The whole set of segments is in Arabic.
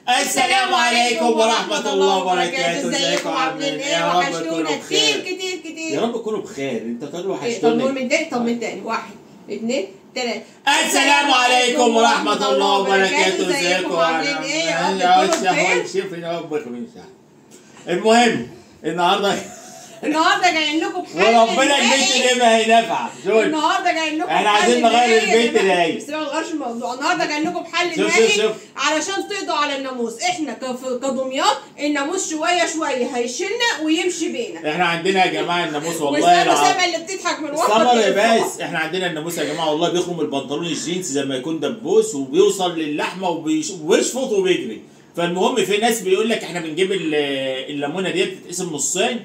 السلام عليكم ورحمة الله وبركاته. ازيكم عاملين ايه؟ يا رب وحشتونا تكونوا كتير بخير. كتير كتير. يا رب تكونوا بخير. انت تقولوا طب وحشتونا. من تاني، طب من تاني، 1 2 3. السلام عليكم ورحمة الله وبركاته. ازيكم عاملين ايه؟ يا رب تكونوا بخير. شوف يا رب المهم النهارده جايين لكم بحل وربنا البنت دي ما هي نافعه. النهارده جايين لكم احنا عايزين نغير البنت دي. بس ما نغيرش الموضوع. النهارده جايين لكم بحل نهائي علشان تقضوا على الناموس. احنا كدمياط الناموس شويه شويه هيشيلنا ويمشي بينا. احنا عندنا يا جماعه الناموس والله العظيم اللي بتضحك من وقت صبر يا بس. احنا عندنا الناموس يا جماعه والله بيخرم البنطلون الجينز زي ما يكون دبوس وبيوصل للحمه وبيشفط وبيجري. فالمهم في ناس بيقول لك احنا بنجيب الليمونه ديت تتقسم نصين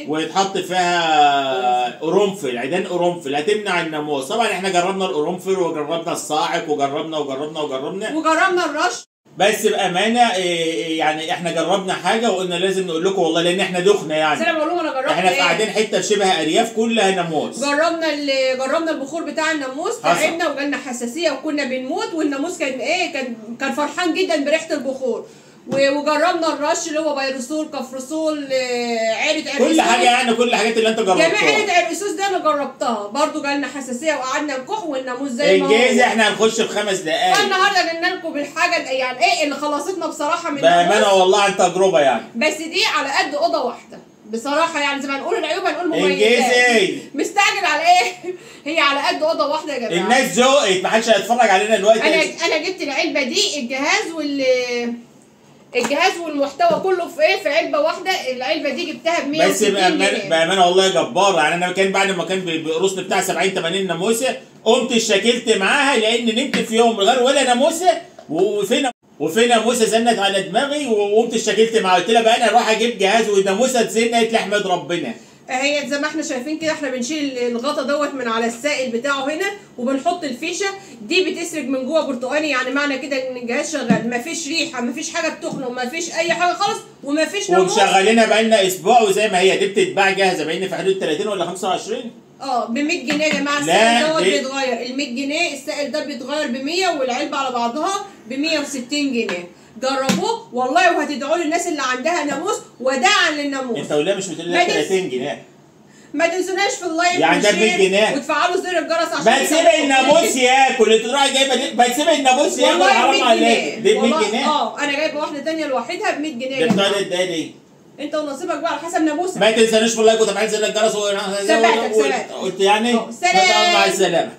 ويتحط فيها قرنفل، عيدان قرنفل هتمنع الناموس. طبعا احنا جربنا القرنفل وجربنا الصاعق وجربنا الرش. بس بامانه يعني احنا جربنا حاجه وقلنا لازم نقول لكم والله لان احنا دخنا يعني. انا بقول لهم انا جربت احنا قاعدين حته شبه ارياف كلها ناموس. جربنا البخور بتاع الناموس، تعبنا وجالنا حساسيه وكنا بنموت. والناموس كان فرحان جدا بريحه البخور. وجربنا الرش اللي هو فيروسول، كفرسول، عيله عرقسوس، كل حاجه يعني كل الحاجات اللي انت جربتها. جميع عيله عرقسوس ده انا جربتها برضه، جالنا حساسيه وقعدنا نكح والناموس زي ما هو. انجاز احنا هنخش في 5 دقايق. فالنهارده جبنا لكم بالحاجه يعني ايه اللي خلصتنا بصراحه من بامانه والله عن تجربه يعني. بس دي على قد اوضه واحده بصراحه يعني، زي ما نقول العيوب هنقول مميزات. انجازي مستعجل على ايه؟ هي على قد اوضه واحده يا جماعه. الناس ذوقت ما حدش هيتفرج علينا دلوقتي. انا جبت العلبه دي، الجهاز والمحتوى كله في علبه واحده. العلبه دي جبتها ب 160 جنيه. بامانه والله جباره يعني. انا كان بعد ما كان بيقرصني بتاع 70 80 ناموسه قمت اشتكلت معاها لان نمت في يوم من غير ولا ناموسه وفي ناموسه زنت على دماغي وقمت اشتكلت معاها. قلت لها بقى انا اروح اجيب جهاز والناموسه تزن. قالت لي احمد ربنا. هي زي ما احنا شايفين كده، احنا بنشيل الغطا دوت من على السائل بتاعه هنا وبنحط الفيشه دي بتسرج من جوه برتقاني. يعني معنى كده ان الجهاز شغال، مفيش ريحه، مفيش حاجه بتخنق، مفيش اي حاجه خالص، ومفيش ناموس. ومشغلينها بقالنا اسبوع وزي ما هي دي بتتباع جاهزه بقينا في حدود 30 ولا 25. ب 100 جنيه يا جماعه. السائل دوت بيتغير. ال 100 جنيه السائل ده بيتغير ب 100 والعلبه على بعضها ب 160 جنيه. جربوه والله وهتدعوا للناس اللي عندها ناموس وداعا للناموس. انت ولا مش بتقول لي 30 جنيه؟ ما تنسوناش في اللايك يعني ده ب 100 جنيه وتفعلوا زر الجرس عشان بس سيب الناموس ياكل. انت تروح جايبه دي بس سيب الناموس ياكل حرام عليك. دي ب 100 جنيه. انا جايبه واحده ثانيه لوحدها ب 100 جنيه. ده بتاع قد ايه دي؟ انت ونصيبك بقى على حسب ناموسك. ما تنسانوش في اللايك وتفعيل زر الجرس سبقتك قلت يعني. سلام. مع السلامه.